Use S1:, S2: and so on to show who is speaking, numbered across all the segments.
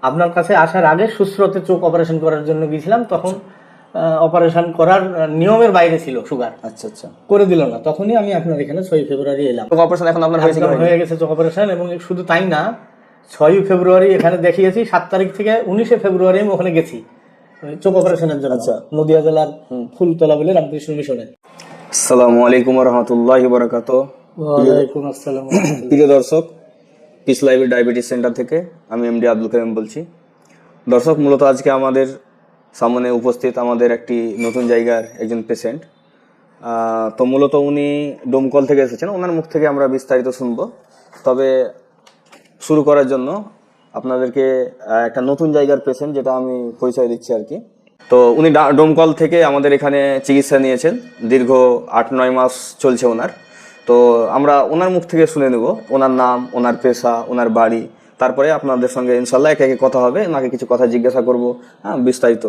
S1: আপনার কাছে আসার আগে সুশ্রুতে চোখ অপারেশন করার জন্য গিয়েছিলাম, তখন অপারেশন করার নিয়মের বাইরে ছিল সুগার।
S2: আচ্ছা আচ্ছা,
S1: করে দিল না, তখনই আমি আপনার এখানে 6 ফেব্রুয়ারি এলাম।
S2: চোখ অপারেশন এখন আপনার হয়েছে কি হয়নি?
S1: হয়ে গেছে চোখ অপারেশন, এবং শুধু তাই না, 6 ফেব্রুয়ারি এখানে দেখিয়েছি, 7 তারিখ থেকে 19 ফেব্রুয়ারি আমি ওখানে গেছি চোখ অপারেশনের জন্য।
S2: আচ্ছা।
S1: নদিয়া জেলার ফুলতলা বলে রামকৃষ্ণ মিশনে।
S2: আসসালামু আলাইকুম ওয়া রাহমাতুল্লাহি ওয়া বারাকাতুহু।
S1: ওয়ালাইকুম আসসালাম।
S2: প্রিয় দর্শক, পিস লাইভের ডায়াবেটিস সেন্টার থেকে আমি এমডি আব্দুল কারিম বলছি। দর্শক, মূলত আজকে আমাদের সামনে উপস্থিত আমাদের একটি নতুন জায়গার একজন পেশেন্ট। তো মূলত উনি ডোমকল থেকে এসেছেন, ওনার মুখ থেকে আমরা বিস্তারিত শুনবো। তবে শুরু করার জন্য আপনাদেরকে একটা নতুন জায়গার পেশেন্ট, যেটা আমি পরিচয় দিচ্ছি আর কি। তো উনি ডোমকল থেকে আমাদের এখানে চিকিৎসা নিয়েছেন, দীর্ঘ 8-9 মাস চলছে ওনার। তো আমরা ওনার মুখ থেকে শুনে নেব ওনার নাম, ওনার পেশা, ওনার বাড়ি, তারপরে আপনাদের সঙ্গে ইনশাল্লাহ একে একে কথা হবে, ওনাকে কিছু কথা জিজ্ঞাসা করব, হ্যাঁ, বিস্তারিত।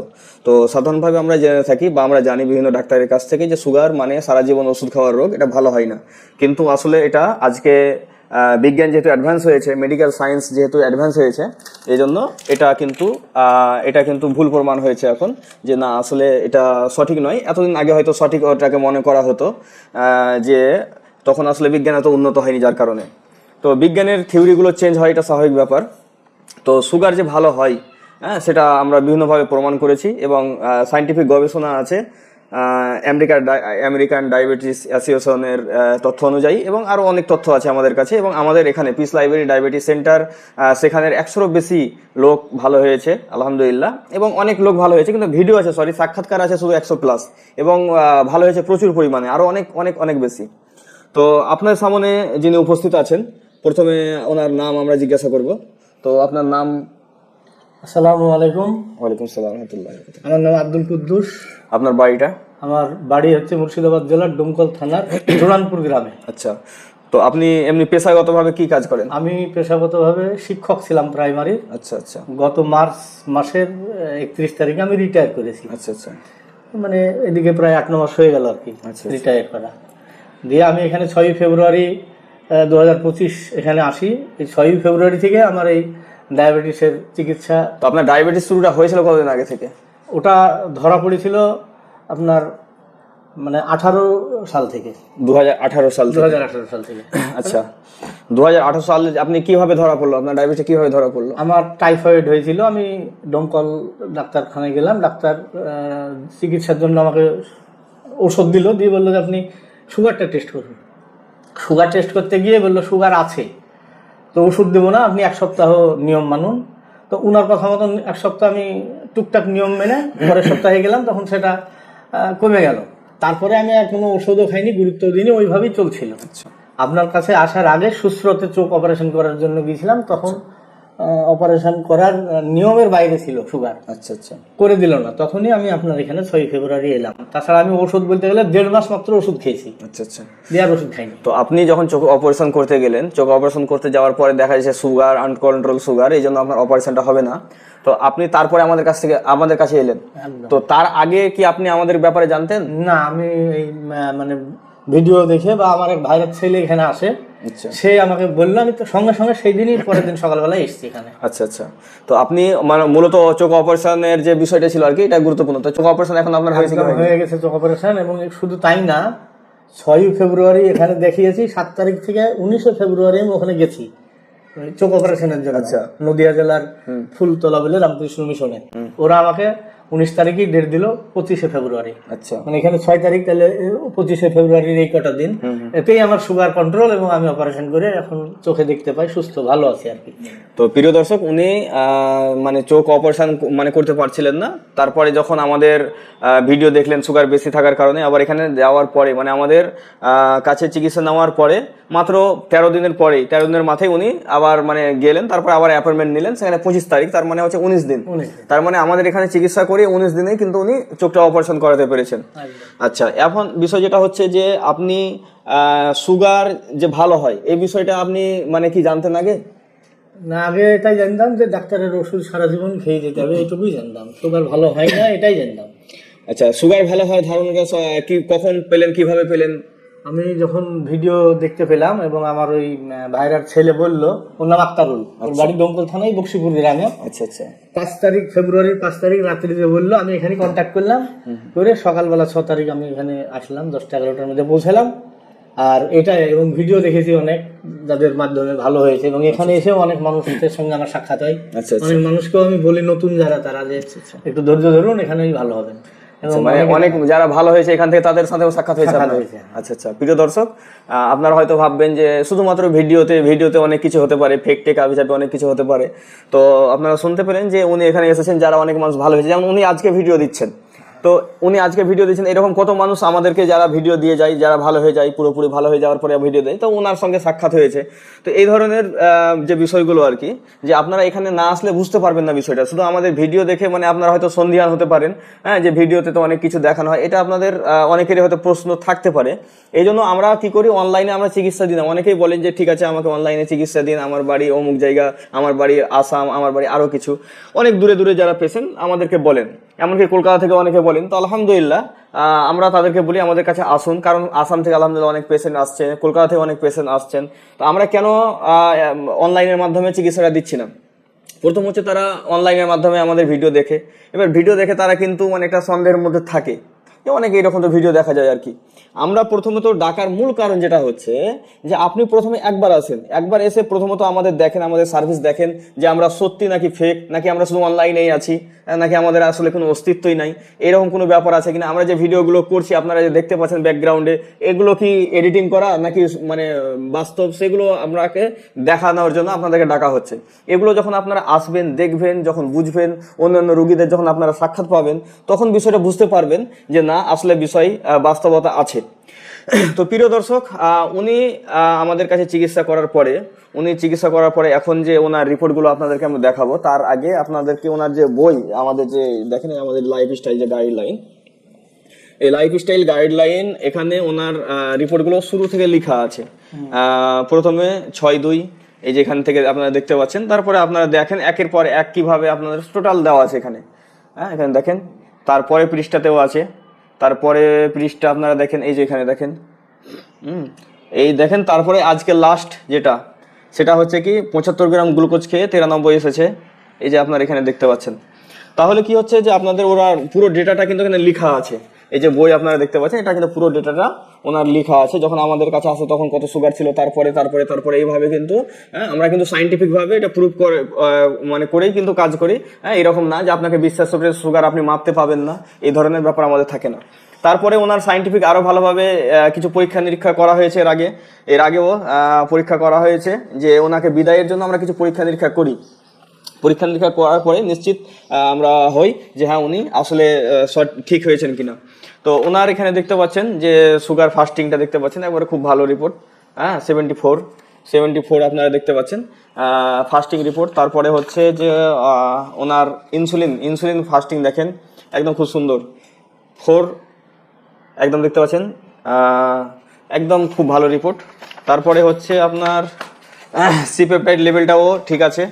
S2: তো সাধারণভাবে আমরা জেনে থাকি বা আমরা জানি বিভিন্ন ডাক্তারের কাছ থেকে যে সুগার মানে সারা জীবন ওষুধ খাওয়ার রোগ, এটা ভালো হয় না। কিন্তু আসলে এটা আজকে বিজ্ঞান যেহেতু অ্যাডভান্স হয়েছে, মেডিকেল সায়েন্স যেহেতু অ্যাডভান্স হয়েছে, এই জন্য এটা কিন্তু ভুল প্রমাণ হয়েছে এখন, যে না আসলে এটা সঠিক নয়। এতদিন আগে হয়তো সঠিক ওটাকে মনে করা হতো, যে তখন আসলে বিজ্ঞান এত উন্নত হয়নি, যার কারণে। তো বিজ্ঞানের থিওরিগুলো চেঞ্জ হয়, এটা স্বাভাবিক ব্যাপার। তো সুগার যে ভালো হয়, হ্যাঁ, সেটা আমরা বিভিন্নভাবে প্রমাণ করেছি, এবং সায়েন্টিফিক গবেষণা আছে আমেরিকান ডায়াবেটিস অ্যাসোসিয়েশনের তথ্য অনুযায়ী, এবং আরও অনেক তথ্য আছে আমাদের কাছে। এবং আমাদের এখানে পিস লাইব্রেরি ডায়াবেটিস সেন্টার, সেখানের 100-এরও বেশি লোক ভালো হয়েছে আলহামদুলিল্লাহ, এবং অনেক লোক ভালো হয়েছে, কিন্তু ভিডিও আছে, সাক্ষাৎকার আছে শুধু 100+, এবং ভালো হয়েছে প্রচুর পরিমাণে, আরও অনেক অনেক অনেক বেশি। তো আপনার সামনে যিনি উপস্থিত আছেন, প্রথমে ওনার নাম আমরা জিজ্ঞাসা করব। তো আপনার নাম?
S1: আসসালামু আলাইকুম।
S2: ওয়ালাইকুম আসসালাম ওয়া রাহমাতুল্লাহি ওয়া বারাকাতুহু।
S1: আমার নাম আব্দুল কুদ্দুস।
S2: আপনার বাড়িটা?
S1: আমার বাড়ি হচ্ছে মুর্শিদাবাদ জেলার ডোমকল থানার জোরানপুর গ্রামে।
S2: আচ্ছা, তো আপনি এমনি পেশাগতভাবে কি কাজ করেন?
S1: আমি পেশাগতভাবে শিক্ষক ছিলাম প্রাইমারি।
S2: আচ্ছা আচ্ছা,
S1: গত মার্চ মাসের 31 তারিখে আমি রিটায়ার করেছি।
S2: আচ্ছা আচ্ছা,
S1: মানে এদিকে প্রায় 8-9 মাস হয়ে গেল আর কি
S2: আচ্ছা।
S1: রিটায়ার করা। দিয়ে আমি এখানে 6 ফেব্রুয়ারি 2025 এখানে আসি। এই 6 ফেব্রুয়ারি থেকে আমার এই ডায়াবেটিসের চিকিৎসা।
S2: তো আপনার ডায়াবেটিস শুরুটা হয়েছিল কতদিন আগে থেকে?
S1: ওটা ধরা পড়েছিল আপনার মানে 18 সাল থেকে।
S2: 2018 সাল থেকে?
S1: 2018 সাল থেকে।
S2: আচ্ছা, 2018 সালে আপনি কিভাবে ধরা পড়লো, আপনার ডায়াবেটিস কিভাবে ধরা পড়লো?
S1: আমার টাইফয়েড হয়েছিল। আমি ডোমকল ডাক্তারখানায় গেলাম, ডাক্তার চিকিৎসার জন্য আমাকে ওষুধ দিল, দিয়ে বললো যে আপনি সুগারটা টেস্ট করুন। সুগার টেস্ট করতে গিয়ে বললো সুগার আছে, তো ওষুধ দেবো না, আপনি 1 সপ্তাহ নিয়ম মানুন। তো উনার কথা মতন 1 সপ্তাহ আমি টুকটাক নিয়ম মেনে পরের সপ্তাহে গেলাম, তখন সেটা কমে গেল। তারপরে আমি আর কোনো ওষুধও খাইনি, গুরুত্ব দিইনি, ওইভাবেই চলছিল। আপনার কাছে আসার আগে সুশ্রুতে চোখ অপারেশন করার জন্য গিয়েছিলাম, তখন অপারেশন করার নিয়মের বাইরে ছিল সুগার।
S2: আচ্ছা আচ্ছা,
S1: করে দিল না, তখনই আমি আপনার এখানে 6 ফেব্রুয়ারি এলাম। তাছাড়া আমি ওষুধ বলতে গেলে 1.5 মাস মাত্র ওষুধ খেয়েছি।
S2: আচ্ছা আচ্ছা,
S1: দেওয়ার ওষুধ খাইনি।
S2: তো আপনি যখন চোখ অপারেশন করতে গেলেন, চোখ অপারেশন করতে যাওয়ার পরে দেখা যাচ্ছে সুগার, আনকন্ট্রোল সুগার, এই জন্য আপনার অপারেশনটা হবে না। তো আপনি তারপরে আমাদের কাছে এলেন। তো তার আগে কি আপনি আমাদের ব্যাপারে জানতেন?
S1: না, আমি এই মানে ভিডিও দেখে বা আমার এক ভাইয়ের ছেলে এখানে আসে,
S2: আচ্ছা,
S1: সে আমাকে বললো, আমি তো সঙ্গে সঙ্গে সেই দিনই পরের দিন সকালবেলা এসেছি এখানে।
S2: আচ্ছা আচ্ছা, তো আপনি মানে মূলত চোখ অপারেশনের যে বিষয়টা ছিল আর কি, এটা গুরুত্বপূর্ণ। তো চোখ অপারেশন এখন আপনার হয়েছে কি হয়নি?
S1: হয়ে গেছে চোখ অপারেশন, এবং শুধু তাই না, 6 ফেব্রুয়ারি এখানে দেখিয়েছি, 7 তারিখ থেকে 19 ফেব্রুয়ারি আমি ওখানে গেছি চোখ অপারেশনের জন্য।
S2: আচ্ছা,
S1: নদিয়া জেলার ফুলতলা বলে রামকৃষ্ণ মিশনে। ওরা আমাকে 19 তারিখই ডেট দিল, 25 ফেব্রুয়ারি।
S2: আচ্ছা,
S1: মানে এখানে 6 তারিখ, তাহলে 25 ফেব্রুয়ারির এই কটা দিন, এতেই আমার সুগার কন্ট্রোল, এবং আমি অপারেশন করে এখন চোখে দেখতে পাই, সুস্থ ভালো আছি আর কি।
S2: তো প্রিয় দর্শক, উনি মানে চোখ অপারেশন মানে করতে পারছিলেন না, তারপরে যখন আমাদের ভিডিও দেখলেন সুগার বেশি থাকার কারণে, আবার এখানে যাওয়ার পরে মানে আমাদের কাছে চিকিৎসা নেওয়ার পরে মাত্র 13 দিনের পরেই, 13 দিনের মাথায় উনি আবার মানে গেলেন, তারপর আবার অ্যাপয়েন্টমেন্ট নিলেন, সেখানে 25 তারিখ, তার মানে হচ্ছে 19 দিন। তার মানে আমাদের এখানে চিকিৎসা করে 19 দিনেই কিন্তু উনি চোখটা অপারেশন করাতে পেরেছেন। আচ্ছা, এখন বিষয় যেটা হচ্ছে যে আপনি সুগার যে ভালো হয় এই বিষয়টা আপনি মানে কি জানতেন আগে?
S1: না, আগে এটাই জানতাম যে ডাক্তারের ওষুধ সারা জীবন খেয়ে যেতে হবে, এইটুকুই জানতাম। সুগার ভালো হয় না এটাই জানতাম।
S2: আচ্ছা, সুগার ভালো হয় ধারণাটা কি কখন পেলেন, কিভাবে পেলেন?
S1: আমি যখন ভিডিও দেখতে পেলাম এবং আমার ওই ভাইরার ছেলে বললো, ওর নাম আক্তারুল, ওর বাড়ি দমকল থানায় বক্সিপুর গ্রামে।
S2: আচ্ছা আচ্ছা।
S1: 5 তারিখ ফেব্রুয়ারির 5 তারিখ রাত্রিতে বললো, আমি এখানে কন্ট্যাক্ট করলাম, করে সকালবেলা 6 তারিখ আমি এখানে আসলাম, 10টা-11টার মধ্যে পৌঁছালাম। আর এটা এবং ভিডিও দেখেছি অনেক, যাদের মাধ্যমে ভালো হয়েছে, এবং এখানে এসেও অনেক মানুষের সঙ্গে আমার সাক্ষাৎ হয়।
S2: আচ্ছা
S1: অনেক মানুষকেও আমি বলি, নতুন যারা, তারা যে একটু ধৈর্য ধরুন, এখানেই ভালো হবেন।
S2: মানে অনেক যারা ভালো হয়েছে এখান থেকে তাদের সাথেও সাক্ষাৎ হয়েছে। আচ্ছা আচ্ছা। প্রিয় দর্শক, আপনারা হয়তো ভাববেন যে শুধুমাত্র ভিডিওতে অনেক কিছু হতে পারে, ফেক টেক আবিচাপে অনেক কিছু হতে পারে। তো আপনারা শুনতে পেলেন যে উনি এখানে এসেছেন, যারা অনেক মানুষ ভালো হয়েছে, যেমন উনি আজকে ভিডিও দিচ্ছেন। তো উনি আজকে ভিডিও দিচ্ছেন, এরকম কত মানুষ আমাদেরকে যারা ভিডিও দিয়ে যায়, যারা ভালো হয়ে যায়, পুরোপুরি ভালো হয়ে যাওয়ার পরে ভিডিও দেয়, তো ওনার সঙ্গে সাক্ষাৎ হয়েছে। তো এই ধরনের যে বিষয়গুলো আর কি, যে আপনারা এখানে না আসলে বুঝতে পারবেন না বিষয়টা। শুধু আমাদের ভিডিও দেখে মানে আপনারা হয়তো সন্দিহান হতে পারেন, হ্যাঁ, যে ভিডিওতে তো অনেক কিছু দেখানো হয়, এটা আপনাদের অনেকেরই হয়তো প্রশ্ন থাকতে পারে। এই জন্য আমরা কি করি, অনলাইনে আমরা চিকিৎসা দিই না। অনেকেই বলেন যে ঠিক আছে আমাকে অনলাইনে চিকিৎসা দিন, আমার বাড়ি অমুক জায়গা, আমার বাড়ি আসাম, আমার বাড়ি আরো কিছু, অনেক দূরে দূরে যারা পেশেন্ট আমাদেরকে বলেন, এমনকি কলকাতা থেকে অনেকে বলেন। তো আলহামদুলিল্লাহ আমরা তাদেরকে বলি আমাদের কাছে আসুন, কারণ আসাম থেকে আলহামদুলিল্লাহ অনেক পেশেন্ট আসছে, কলকাতা থেকে অনেক পেশেন্ট আসছেন। তো আমরা কেন অনলাইনের মাধ্যমে চিকিৎসাটা দিচ্ছি না? প্রথম হচ্ছে তারা অনলাইনের মাধ্যমে আমাদের ভিডিও দেখে, এবার ভিডিও দেখে তারা কিন্তু মানে একটা সন্দেহের মধ্যে থাকে, অনেকে এরকম তো ভিডিও দেখা যায় আর কি। আমরা প্রথমত ডাকার মূল কারণ যেটা হচ্ছে যে আপনি প্রথমে একবার আসেন, একবার এসে প্রথমত আমাদের দেখেন, আমাদের সার্ভিস দেখেন, যে আমরা সত্যি নাকি ফেক, নাকি আমরা শুধু অনলাইনেই আছি, নাকি আমাদের আসলে কোনো অস্তিত্বই নাই, এরকম কোনো ব্যাপার আছে কিনা। আমরা যে ভিডিওগুলো করছি আপনারা যে দেখতে পাচ্ছেন ব্যাকগ্রাউন্ডে, এগুলো কি এডিটিং করা নাকি মানে বাস্তব, সেগুলো আপনাকে দেখানোর জন্য আপনাদেরকে ডাকা হচ্ছে। এগুলো যখন আপনারা আসবেন, দেখবেন, যখন বুঝবেন, অন্যান্য রোগীদের যখন আপনারা সাক্ষাৎ পাবেন, তখন বিষয়টা বুঝতে পারবেন যে না, আসলে বিষয় বাস্তবতা আছে। তো প্রিয় দর্শক, উনি আমাদের কাছে চিকিৎসা করার পরে এখন যে ওনার রিপোর্টগুলো আপনাদেরকে আমরা দেখাবো, তার আগে আপনাদেরকে ওনার যে বই, আমাদের যে দেখেন আমাদের লাইফস্টাইল যে গাইডলাইন, এই লাইফস্টাইল গাইডলাইন, এখানে ওনার রিপোর্টগুলো শুরু থেকে লেখা আছে। প্রথমে 6-2 এই যে এখান থেকে আপনারা দেখতে পাচ্ছেন, তারপরে আপনারা দেখেন একের পর এক কিভাবে আপনাদের টোটাল দেওয়া আছে এখানে। হ্যাঁ, এখানে দেখেন, তারপরে পৃষ্ঠাতেও আছে, তারপরে পৃষ্ঠা আপনারা দেখেন, এই যে এখানে দেখেন, এই দেখেন। তারপরে আজকে লাস্ট যেটা, সেটা হচ্ছে কি 75 গ্রাম গ্লুকোজ খেয়ে 93 এসেছে, এই যে আপনারা এখানে দেখতে পাচ্ছেন। তাহলে কি হচ্ছে যে আপনাদের ওরা পুরো ডেটাটা কিন্তু এখানে লেখা আছে। এই যে বই আপনারা দেখতে পাচ্ছেন, এটা কিন্তু পুরো ডেটাটা ওনার লেখা আছে। যখন আমাদের কাছে আসে তখন কত সুগার ছিল, তারপরে এইভাবে কিন্তু আমরা কিন্তু সাইন্টিফিক ভাবে এটা প্রুভ করে মানে করেই কিন্তু কাজ করি। হ্যাঁ, এরকম না যে আপনাকে বিশ্বাস করে সুগার আপনি মাপতে পাবেন না, এই ধরনের ব্যাপার আমাদের থাকে না। তারপরে ওনার সাইন্টিফিক আরো ভালোভাবে কিছু পরীক্ষা নিরীক্ষা করা হয়েছে এর আগেও পরীক্ষা করা হয়েছে, যে ওনাকে বিদায়ের জন্য আমরা কিছু পরীক্ষা নিরীক্ষা করি। পরীক্ষা নিরীক্ষা করার পরে নিশ্চিত আমরা হই যে হ্যাঁ, উনি আসলে ঠিক হয়েছেন কিনা। তো ওনার এখানে দেখতে পাচ্ছেন যে সুগার ফাস্টিংটা দেখতে পাচ্ছেন, একবারে খুব ভালো রিপোর্ট। হ্যাঁ, 74 আপনারা দেখতে পাচ্ছেন ফাস্টিং রিপোর্ট। তারপরে হচ্ছে যে ওনার ইনসুলিন ফাস্টিং দেখেন, একদম খুব সুন্দর 4 একদম দেখতে পাচ্ছেন, একদম খুব ভালো রিপোর্ট। তারপরে হচ্ছে আপনার সিপেপটাইড লেভেলটাও ঠিক আছে,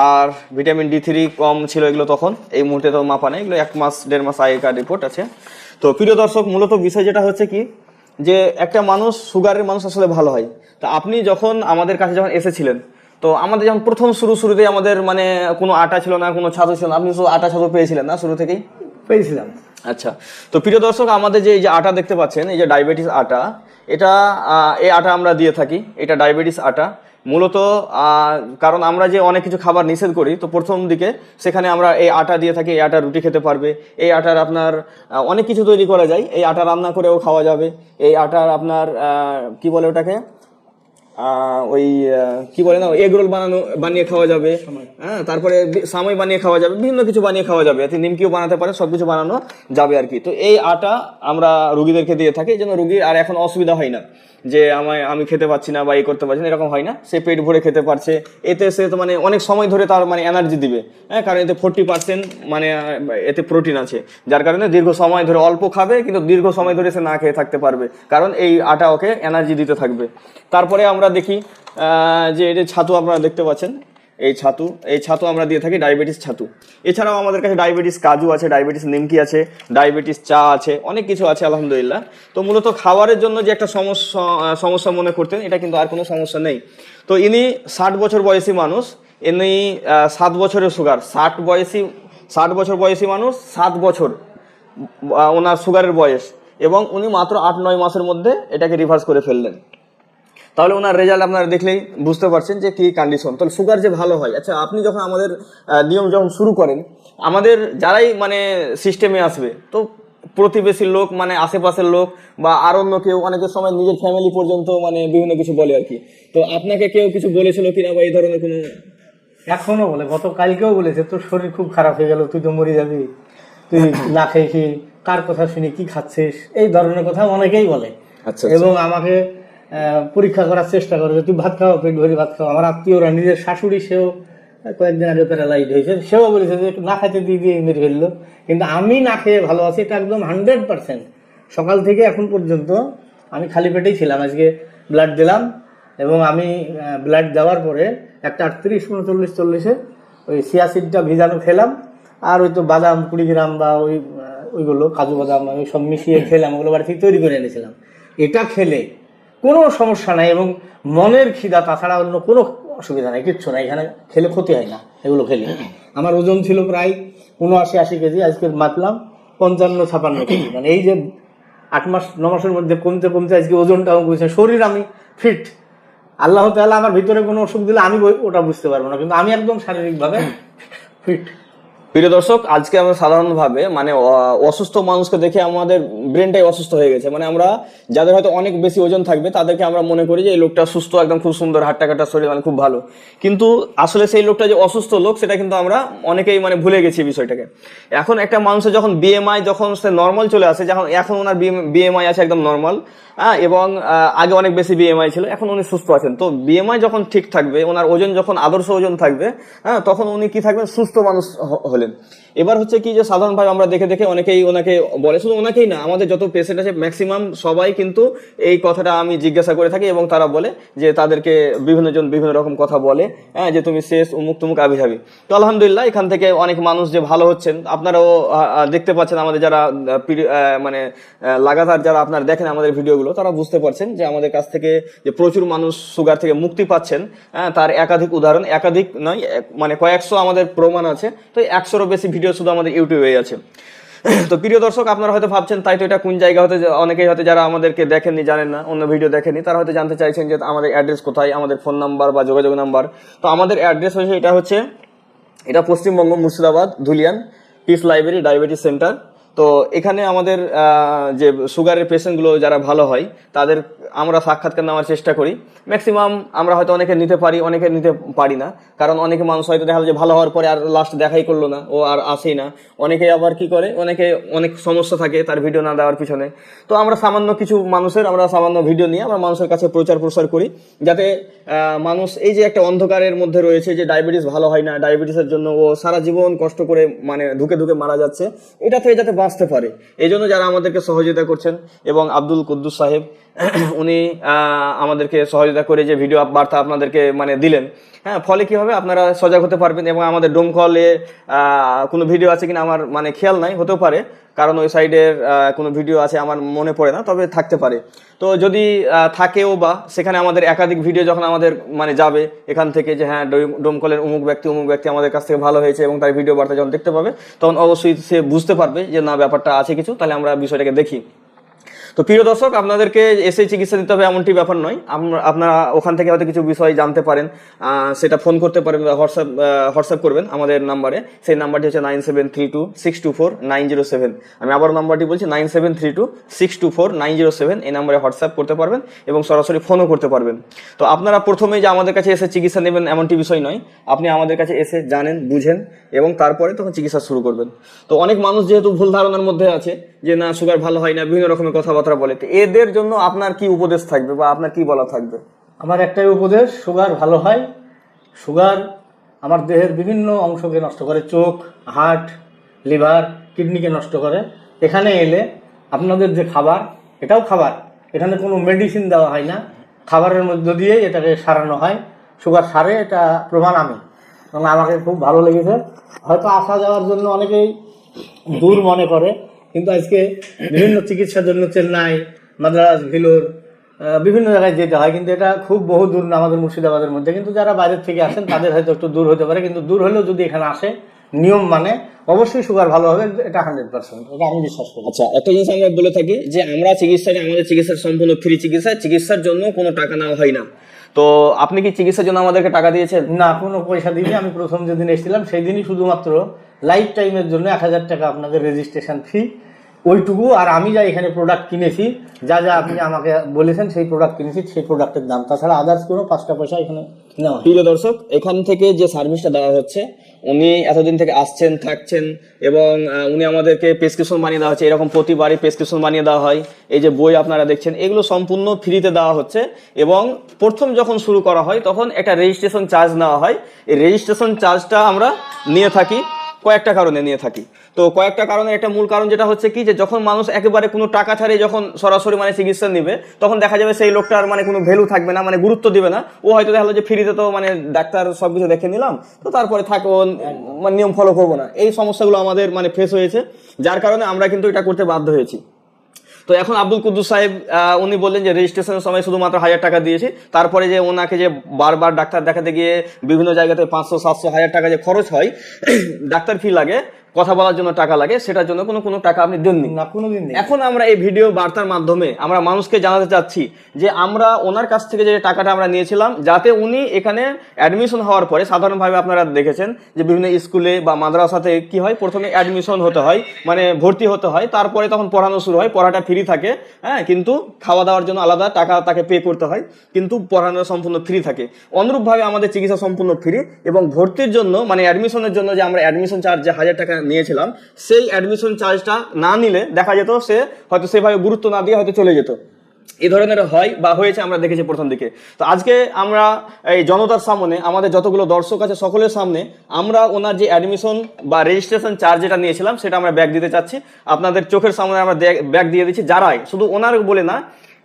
S2: আর ভিটামিন D3 কম ছিল এগুলো তখন, এই মুহূর্তে তো মাপা নেই, এগুলো 1-1.5 মাস আগেকার রিপোর্ট আছে। তো প্রিয় দর্শক, মূলত বিষয় যেটা হচ্ছে কি, যে একটা মানুষ, সুগারের মানুষ আসলে ভালো হয়। তো আপনি যখন আমাদের কাছে যখন এসেছিলেন, তো আমাদের যখন প্রথম শুরুতেই আমাদের মানে কোনো আটা ছিল না, কোনো ছাতু ছিল না, আপনি শুধু আটা ছাতু পেয়েছিলেন না শুরু থেকেই?
S1: পেয়েছিলাম।
S2: আচ্ছা, তো প্রিয় দর্শক, আমাদের যে এই যে আটা দেখতে পাচ্ছেন, এই যে ডায়াবেটিস আটা, এটা এই আটা আমরা দিয়ে থাকি, এটা ডায়াবেটিস আটা মূলত। কারণ আমরা যে অনেক কিছু খাবার নিষেধ করি, তো প্রথম দিকে সেখানে আমরা এই আটা দিয়ে থাকি। এই আটা রুটি খেতে পারবে, এই আটার আপনার অনেক কিছু তৈরি করা যায়, এই আটা রান্না করেও খাওয়া যাবে, এই আটার আপনার কি বলে ওটাকে, ওই কি বলে না, এগ রোল বানিয়ে খাওয়া যাবে। হ্যাঁ, তারপরে সামাই বানিয়ে খাওয়া যাবে, বিভিন্ন কিছু বানিয়ে খাওয়া যাবে, এতে নিমকিও বানাতে পারে, সবকিছু বানানো যাবে আর কি। তো এই আটা আমরা রুগীদেরকে দিয়ে থাকি, এই জন্য রুগীর আর এখন অসুবিধা হয় না যে আমি খেতে পাচ্ছি না বা এই করতে পারছি না, এরকম হয় না। সে পেট ভরে খেতে পারছে, এতে সে তো মানে অনেক সময় ধরে তার মানে এনার্জি দিবে। হ্যাঁ, কারণ এতে 40% মানে এতে প্রোটিন আছে, যার কারণে দীর্ঘ সময় ধরে অল্প খাবে, কিন্তু দীর্ঘ সময় ধরে সে না খেয়ে থাকতে পারবে, কারণ এই আটা ওকে এনার্জি দিতে থাকবে। তারপরে আমরা দেখি যে এটা ছাতু আপনারা দেখতে পাচ্ছেন, এই ছাতু আমরা দিয়ে থাকি, ডায়াবেটিস ছাতু। এছাড়াও আমাদের কাছে ডায়াবেটিস কাজু আছে, ডায়াবেটিস নিমকি আছে, ডায়াবেটিস চা আছে, অনেক কিছু আছে আলহামদুলিল্লাহ। তো মূলত খাবারের জন্য যে একটা সমস্যা মনে করতেন, এটা কিন্তু আর কোনো সমস্যা নেই। তো ইনি 60 বছর বয়সী মানুষ, ইনি 7 বছরের সুগার, 60 বছর বয়সী মানুষ, 7 বছর ওনার সুগারের বয়স, এবং উনি মাত্র 8-9 মাসের মধ্যে এটাকে রিভার্স করে ফেললেন। তাহলে ওনার রেজাল্ট আপনারা দেখলেই বুঝতে পারছেন যে কি কন্ডিশন। তাহলে সুগার যে ভালো হয়। আচ্ছা, আপনি যখন আমাদের নিয়ম যখন শুরু করেন, আমাদের যারাই মানে সিস্টেমে আসবে, তো প্রতিবেশীর লোক, মানে আশেপাশের লোক বা আর অন্য কেউ, অনেকের সময় নিজের ফ্যামিলি পর্যন্ত মানে বিভিন্ন কিছু বলে আর কি। তো আপনাকে কেউ কিছু বলেছিল কিনা বা এই ধরনের কোনো?
S1: এখনো বলে, গতকালকেও বলেছে তোর শরীর খুব খারাপ হয়ে গেল, তুই তো মরে যাবি, তুই না খেয়ে কার কথা শুনি কি খাচ্ছিস, এই ধরনের কথা অনেকেই বলে।
S2: আচ্ছা,
S1: এবং আমাকে পরীক্ষা করার চেষ্টা করে যে তুই ভাত খাও, পেট ভরে ভাত খাও। আমার আত্মীয়রা, নিজের শাশুড়ি, সেও কয়েকদিন আগে প্যারালাইজ হয়েছে, সেও বলেছে যে না খাইতে দিয়ে মেরে ফেললো। কিন্তু আমি না খেয়ে ভালো আছি, এটা একদম 100%। সকাল থেকে এখন পর্যন্ত আমি খালি পেটেই ছিলাম। আজকে ব্লাড দিলাম, এবং আমি ব্লাড দেওয়ার পরে একটা 38-39-40 ওই সিয়াসিডটা ভিজানো খেলাম, আর ওই তো বাদাম 20 গ্রাম বা ওইগুলো কাজু বাদাম ওই সব মিশিয়ে খেলাম, ওগুলো বাড়ি থেকে তৈরি করে এনেছিলাম। এটা খেলে কোনো সমস্যা নাই, এবং মনের খিদা, তাছাড়া অন্য কোনো অসুবিধা নাই, কিচ্ছু নাই। এখানে খেলে ক্ষতি হয় না এগুলো খেলে। আমার ওজন ছিল প্রায় 79-80 কেজি, আজকে মাপলাম 55-56 কেজি। মানে এই যে 8-9 মাসের মধ্যে কমতে কমতে আজকে ওজনটাও কমেছে। শরীর আমি ফিট। আল্লাহ তাআলা আমার ভিতরে কোনো অসুখ দিলে আমি ওটা বুঝতে পারবো না, কিন্তু আমি একদম শারীরিকভাবে ফিট।
S2: প্রিয় দর্শক, আজকে আমরা সাধারণভাবে মানে অসুস্থ মানুষকে দেখে আমাদের ব্রেনটাই অসুস্থ হয়ে গেছে। মানে আমরা যাদের হয়তো অনেক বেশি ওজন থাকবে, তাদেরকে আমরা মনে করি যে এই লোকটা সুস্থ, একদম খুব সুন্দর হাট্টা কাটা শরীর, মানে খুব ভালো। কিন্তু আসলে সেই লোকটা যে অসুস্থ লোক, সেটা কিন্তু আমরা অনেকেই মানে ভুলে গেছি বিষয়টাকে। এখন একটা মানুষের যখন বিএমআই যখন সে নর্মাল চলে আসে, যখন এখন ওনার বিএমআই আছে একদম নর্মাল, এবং আগে অনেক বেশি বিএমআই ছিল, এখন উনি সুস্থ আছেন। তো বিএমআই যখন ঠিক থাকবে, ওনার ওজন যখন আদর্শ ওজন থাকবে, তখন উনি কি থাকবেন, সুস্থ মানুষ হলেন। এবার হচ্ছে কি যে সাধারণভাবে আমরা দেখে দেখে অনেকেই ওনাকে বলে, শুধু ওনাকেই না, আমাদের যত পেশেন্ট আছে ম্যাক্সিমাম সবাই কিন্তু এই কথাটা আমি জিজ্ঞাসা করে থাকি, এবং তারা বলে যে তাদেরকে বিভিন্ন জন বিভিন্ন রকম কথা বলে, যে তুমি শেষ, উমুক তুমুক, আবিধাবি। তো আলহামদুলিল্লাহ, এখান থেকে অনেক মানুষ যে ভালো হচ্ছেন, আপনারাও দেখতে পাচ্ছেন। আমাদের যারা মানে লাগাতার যারা আপনারা দেখেন আমাদের ভিডিওগুলো, তারা বুঝতে পারছেন যে আমাদের কাছ থেকে যে প্রচুর মানুষ সুগার থেকে মুক্তি পাচ্ছেন, তার একাধিক উদাহরণ, একাধিক নয়, মানে কয়েকশো আমাদের প্রমাণ আছে। তো 100-এরও বেশি ভিডিও শুধু আমাদের ইউটিউবে আছে। তো প্রিয় দর্শক, আপনারা হয়তো ভাবছেন তাই তো এটা কোন জায়গা হতে, অনেকেই হয়তো যারা আমাদেরকে দেখেননি, জানেন না, অন্য ভিডিও দেখেনি, তারা হয়তো জানতে চাইছেন যে আমাদের অ্যাড্রেস কোথায়, আমাদের ফোন নাম্বার বা যোগাযোগ নাম্বার। তো আমাদের অ্যাড্রেস হচ্ছে এটা Paschimbanga, Murshidabad, Dhulian, piece library diabetes centre. তো এখানে আমাদের যে সুগারের পেশেন্টগুলো যারা ভালো হয়, তাদের আমরা সাক্ষাৎকার নেওয়ার চেষ্টা করি। ম্যাক্সিমাম আমরা হয়তো অনেকে নিতে পারি, অনেকে নিতে পারি না, কারণ অনেকে মানুষ হয়তো দেখা যায় যে ভালো হওয়ার পরে আর লাস্ট দেখাই করলো না, ও আর আসেই না। অনেকে আবার কি করে, অনেক সমস্যা থাকে তার ভিডিও না দেওয়ার পিছনে। তো আমরা সামান্য কিছু মানুষের সামান্য ভিডিও নিয়ে আমরা মানুষের কাছে প্রচার করি, যাতে মানুষ এই যে একটা অন্ধকারের মধ্যে রয়েছে যে ডায়াবেটিস ভালো হয় না, ডায়াবেটিসের জন্য ও সারা জীবন কষ্ট করে মানে ধুকে মারা যাচ্ছে, এটা থেকে যাতে বাঁচতে পারে। এই জন্য যারা আমাদেরকে সহযোগিতা করছেন, এবং আব্দুল কুদ্দুস সাহেব, উনি আমাদেরকে সহযোগিতা করে যে ভিডিও বার্তা আপনাদেরকে মানে দিলেন, ফলে কি হবে, আপনারা সজাগ হতে পারবেন। এবং আমাদের ডোমকলে কোনো ভিডিও আছে কিনা আমার মানে খেয়াল নাই, হতেও পারে, কারণ ওই সাইডের কোনো ভিডিও আছে আমার মনে পড়ে না, তবে থাকতে পারে। তো যদি থাকেও বা সেখানে আমাদের একাধিক ভিডিও যখন আমাদের মানে যাবে এখান থেকে, যে হ্যাঁ ডোমকলের অমুক ব্যক্তি আমাদের কাছ থেকে ভালো হয়েছে, এবং তার ভিডিও বার্তা যখন দেখতে পাবে, তখন অবশ্যই সে বুঝতে পারবে যে না, ব্যাপারটা আছে কিছু, তাহলে আমরা বিষয়টাকে দেখি। তো প্রিয় দর্শক, আপনাদেরকে এসে চিকিৎসা দিতে হবে এমনটি ব্যাপার নয়। আপনারা ওখান থেকে হয়তো কিছু বিষয় জানতে পারেন, সেটা ফোন করতে পারেন বা হোয়াটসঅ্যাপ করবেন আমাদের নাম্বারে। সেই নাম্বারটি হচ্ছে 9732624907। আমি আবার নাম্বারটি বলছি, 9732624907। এই নাম্বারে হোয়াটসঅ্যাপ করতে পারবেন এবং সরাসরি ফোনও করতে পারবেন। তো আপনারা প্রথমেই যে আমাদের কাছে এসে চিকিৎসা নেবেন এমনটি বিষয় নয়, আপনি আমাদের কাছে এসে জানেন, বুঝেন, এবং তারপরে তখন চিকিৎসা শুরু করবেন। তো অনেক মানুষ যেহেতু ভুল ধারণার মধ্যে আছে যে না, সুগার ভালো হয় না, বিভিন্ন রকমের কথাবার্তা বলে, তো এদের জন্য আপনার কি উপদেশ থাকবে বা আপনার কি বলা থাকবে?
S1: আমার একটাই উপদেশ, সুগার ভালো হয়। সুগার আমার দেহের বিভিন্ন অংশকে নষ্ট করে, চোখ, হার্ট, লিভার, কিডনিকে নষ্ট করে। এখানে এলে আপনাদের যে খাবার, এটাও খাবার, এখানে কোনো মেডিসিন দেওয়া হয় না, খাবারের মধ্য দিয়েই এটাকে সারানো হয়। সুগার সারে, এটা প্রমাণ আমি। কারণ আমাকে খুব ভালো লেগেছে। হয়তো আসা যাওয়ার জন্য অনেকেই দূর মনে করে, কিন্তু আজকে বিভিন্ন চিকিৎসার জন্য চেন্নাই, মাদ্রাজ, ভেলোর, বিভিন্ন জায়গায় যেতে হয়, কিন্তু এটা খুব বহু দূর না আমাদের মুর্শিদাবাদের মধ্যে। কিন্তু যারা বাইরের থেকে আসেন তাদের হয়তো একটু দূর হতে পারে, কিন্তু দূর হলেও যদি এখানে আসে নিয়ম মানে অবশ্যই সুগার ভালো হবে, এটা 100%, এটা আমি বিশ্বাস করি।
S2: আচ্ছা, একটা জিনিস আমরা বলে থাকি যে আমরা আমাদের চিকিৎসা সম্পূর্ণ ফ্রি চিকিৎসা, চিকিৎসার জন্য কোনো টাকা নেওয়া হয় না। তো আপনি কি চিকিৎসার জন্য আমাদেরকে টাকা দিয়েছেন?
S1: না, কোনো পয়সা দিইনি। আমি প্রথম যেদিন এসেছিলাম সেই দিনই শুধুমাত্র লাইফ টাইমের জন্য 1000 টাকা আপনাদের রেজিস্ট্রেশন ফি, ওইটুকু। আর আমি যা এখানে প্রোডাক্ট কিনেছি, যা যা আপনি আমাকে বলেছেন সেই প্রোডাক্ট কিনেছি, সেই প্রোডাক্টের দাম, তাছাড়া আদার্স কোনো 5 পয়সা এখানে নেওয়া হয়।
S2: প্রিয় দর্শক, এখান থেকে যে সার্ভিসটা দেওয়া হচ্ছে, উনি এতদিন থেকে আসছেন, থাকছেন, এবং উনি আমাদেরকে প্রেসক্রিপশন বানিয়ে দেওয়া হচ্ছে। এরকম প্রতিবারই প্রেসক্রিপশন বানিয়ে দেওয়া হয়। এই যে বই আপনারা দেখছেন, এগুলো সম্পূর্ণ ফ্রিতে দেওয়া হচ্ছে। এবং প্রথম যখন শুরু করা হয় তখন একটা রেজিস্ট্রেশন চার্জ নেওয়া হয়। এই রেজিস্ট্রেশন চার্জটা আমরা নিয়ে থাকি কয়েকটা কারণে নিয়ে থাকি। তো কয়েকটা কারণে একটা মূল কারণ যেটা হচ্ছে কি, যে যখন মানুষ একেবারে কোনো টাকা ছাড়িয়ে যখন সরাসরি মানে চিকিৎসা নেবে, তখন দেখা যাবে সেই লোকটার মানে কোনো ভ্যালু থাকবে না, মানে গুরুত্ব দিবে না। ও হয়তো দেখা হলো যে ফ্রিতে তো মানে ডাক্তার সবকিছু দেখে নিলাম, তো তারপরে থাকো মানে নিয়ম ফলো করবো না। এই সমস্যাগুলো আমাদের মানে ফেস হয়েছে, যার কারণে আমরা কিন্তু এটা করতে বাধ্য হয়েছি। তো এখন আব্দুল কুদ্দুস সাহেব উনি বললেন যে রেজিস্ট্রেশনের সময় শুধুমাত্র 1000 টাকা দিয়েছি, তারপরে যে ওনাকে যে বারবার ডাক্তার দেখাতে গিয়ে বিভিন্ন জায়গাতে 500, 700, 1000 টাকা যে খরচ হয়, ডাক্তার ফি লাগে, কথা বলার জন্য টাকা লাগে, সেটার জন্য কোনো টাকা আপনি দেননি
S1: না, কোনোদিন নেই।
S2: এখন আমরা এই ভিডিও বার্তার মাধ্যমে আমরা মানুষকে জানাতে চাচ্ছি যে আমরা ওনার কাছ থেকে যে টাকাটা আমরা নিয়েছিলাম, যাতে উনি এখানে অ্যাডমিশন হওয়ার পরে, সাধারণভাবে আপনারা দেখেছেন যে বিভিন্ন স্কুলে বা মাদ্রাসাতে কি হয়, প্রথমে অ্যাডমিশন হতে হয়, মানে ভর্তি হতে হয়, তারপরে তখন পড়ানো শুরু হয়। পড়াটা ফ্রি থাকে, হ্যাঁ, কিন্তু খাওয়া দাওয়ার জন্য আলাদা টাকা তাকে পে করতে হয়, কিন্তু পড়ানো সম্পূর্ণ ফ্রি থাকে। অনুরূপভাবে আমাদের চিকিৎসা সম্পূর্ণ ফ্রি, এবং ভর্তির জন্য মানে অ্যাডমিশনের জন্য যে আমরা অ্যাডমিশন চার্জ যে 1000 টাকা নিয়েছিলাম, সেই অ্যাডমিশন চার্জটা না নিলে দেখা যেত সে হয়তো সেভাবে গুরুত্ব না দিয়ে হয়তো চলে যেত। এই ধরনের হয় বা হয়েছে, আমরা দেখেছি প্রথম দিকে। তো আজকে আমরা এই জনতার সামনে, আমাদের যতগুলো দর্শক আছে সকলের সামনে, আমরা ওনার যে অ্যাডমিশন বা রেজিস্ট্রেশন চার্জ যেটা নিয়েছিলাম সেটা আমরা ব্যাক দিতে চাচ্ছি। আপনাদের চোখের সামনে আমরা ব্যাক দিয়ে দিচ্ছি। যারাই, শুধু ওনার বলে না,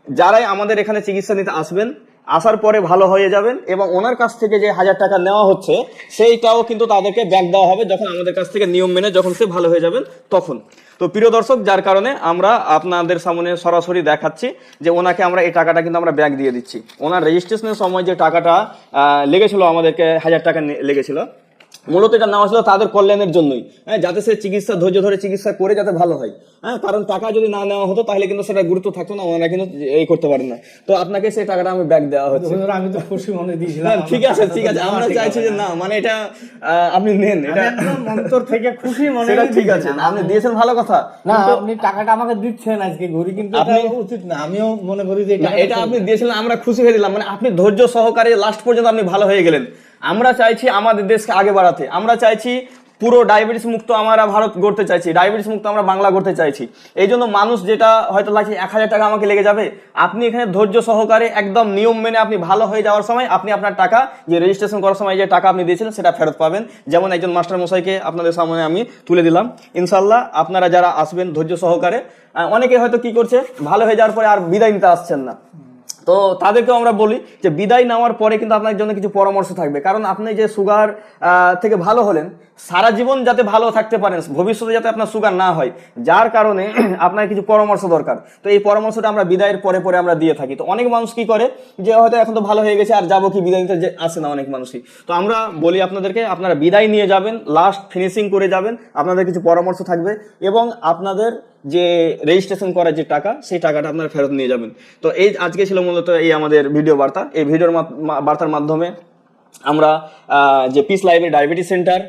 S2: যারাই আমাদের এখানে চিকিৎসা নিতে আসবেন, আসার পরে ভালো হয়ে যাবেন, এবং ওনার কাছ থেকে যে 1000 টাকা নেওয়া হচ্ছে সেইটাও কিন্তু তাদেরকে ব্যাক দেওয়া হবে যখন আমাদের কাছ থেকে নিয়ম মেনে যখন সে ভালো হয়ে যাবেন তখন। তো প্রিয় দর্শক, যার কারণে আমরা আপনাদের সামনে সরাসরি দেখাচ্ছি যে ওনাকে আমরা এই টাকাটা কিন্তু আমরা ব্যাক দিয়ে দিচ্ছি। ওনার রেজিস্ট্রেশনের সময় যে টাকাটা লেগেছিল, আমাদেরকে 1000 টাকা লেগেছিল, মূলত এটা নেওয়া ছিল তাদের কল্যাণের জন্যই, হ্যাঁ, যাতে সে চিকিৎসা ধৈর্য ধরে চিকিৎসা করে যাতে ভালো হয়, হ্যাঁ। কারণ টাকা যদি না নেওয়া হতো তাহলে কিন্তু সেটা গুরুত্ব থাকতো না, ওনারা কিন্তু এই করতে পারেন না। তো আপনাকে সেই টাকাটা আমি ব্যাক দেওয়া হচ্ছে।
S1: আমি তো খুশি মনে দিয়েছিলাম।
S2: ঠিক আছে, আমরা চাইছি যে না, মানে এটা আপনি নেন, এটা
S1: অন্তর থেকে খুশি মনে।
S2: সেটা ঠিক আছে, আপনি দিয়েছেন ভালো কথা,
S1: না, আপনি টাকাটা আমাকে দিচ্ছেন আজকে ঘুরি, কিন্তু আপনি উচিত না। আমিও মনে করি যে
S2: এটা আপনি দিয়েছিলেন, আমরা খুশি হয়ে দিলাম। মানে আপনি ধৈর্য সহকারে লাস্ট পর্যন্ত আপনি ভালো হয়ে গেলেন। আমরা চাইছি আমাদের দেশকে আগে বাড়াতে, আমরা চাইছি পুরো ডায়াবেটিস মুক্ত আমরা ভারত গড়তে চাইছি, ডায়াবেটিস মুক্ত আমরা বাংলা গড়তে চাইছি। এই জন্য মানুষ যেটা হয়তো লাগছে 1000 টাকা আমাকে লেগে যাবে, আপনি এখানে ধৈর্য সহকারে একদম নিয়ম মেনে আপনি ভালো হয়ে যাওয়ার সময় আপনি আপনার টাকা, যে রেজিস্ট্রেশন করার সময় যে টাকা আপনি দিয়েছিলেন সেটা ফেরত পাবেন। যেমন একজন মাস্টার মশাইকে আপনাদের সামনে আমি তুলে দিলাম। ইনশাল্লাহ আপনারা যারা আসবেন ধৈর্য সহকারে, অনেকে হয়তো কি করছে, ভালো হয়ে যাওয়ার পরে আর বিদায় নিতে আসছেন না, তো তাদেরকেও আমরা বলি যে বিদায় নেওয়ার পরে কিন্তু আপনার জন্য কিছু পরামর্শ থাকবে। কারণ আপনি যে সুগার থেকে ভালো হলেন, সারা জীবন যাতে ভালো থাকতে পারেন, ভবিষ্যতে যাতে আপনার সুগার না হয়, যার কারণে আপনার কিছু পরামর্শ দরকার। তো এই পরামর্শটা আমরা বিদায়ের পরে পরে আমরা দিয়ে থাকি। তো অনেক মানুষ কি করে যে হয়তো এখন তো ভালো হয়ে গেছে, আর যাবো কি, বিদায় নিতে আসে না অনেক মানুষই। তো আমরা বলি আপনাদেরকে, আপনারা বিদায় নিয়ে যাবেন, লাস্ট ফিনিশিং করে যাবেন, আপনাদের কিছু পরামর্শ থাকবে, এবং আপনাদের যে রেজিস্ট্রেশন করার যে টাকা, সেই টাকাটা আপনারা ফেরত নিয়ে যাবেন। তো এই আজকে ছিল মূলত এই আমাদের ভিডিও বার্তা। এই ভিডিওর বার্তার মাধ্যমে আমরা যে piece library diabetes centre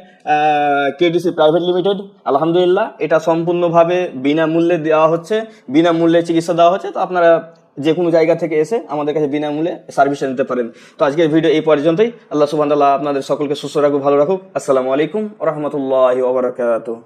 S2: KDC private limited, আলহামদুলিল্লাহ এটা সম্পূর্ণভাবে বিনামূল্যে দেওয়া হচ্ছে, বিনামূল্যে চিকিৎসা দেওয়া হচ্ছে। তো আপনারা যে কোনো জায়গা থেকে এসে আমাদের কাছে বিনামূল্যে সার্ভিসটা নিতে পারেন। তো আজকের ভিডিও এই পর্যন্তই। আল্লাহ সুবহানাহু ওয়া তাআলা আপনাদের সকলকে সুস্থ রাখুক, ভালো রাখুক। আসসালামু আলাইকুম ওয়া রাহমাতুল্লাহি ওয়া বারাকাতুহু।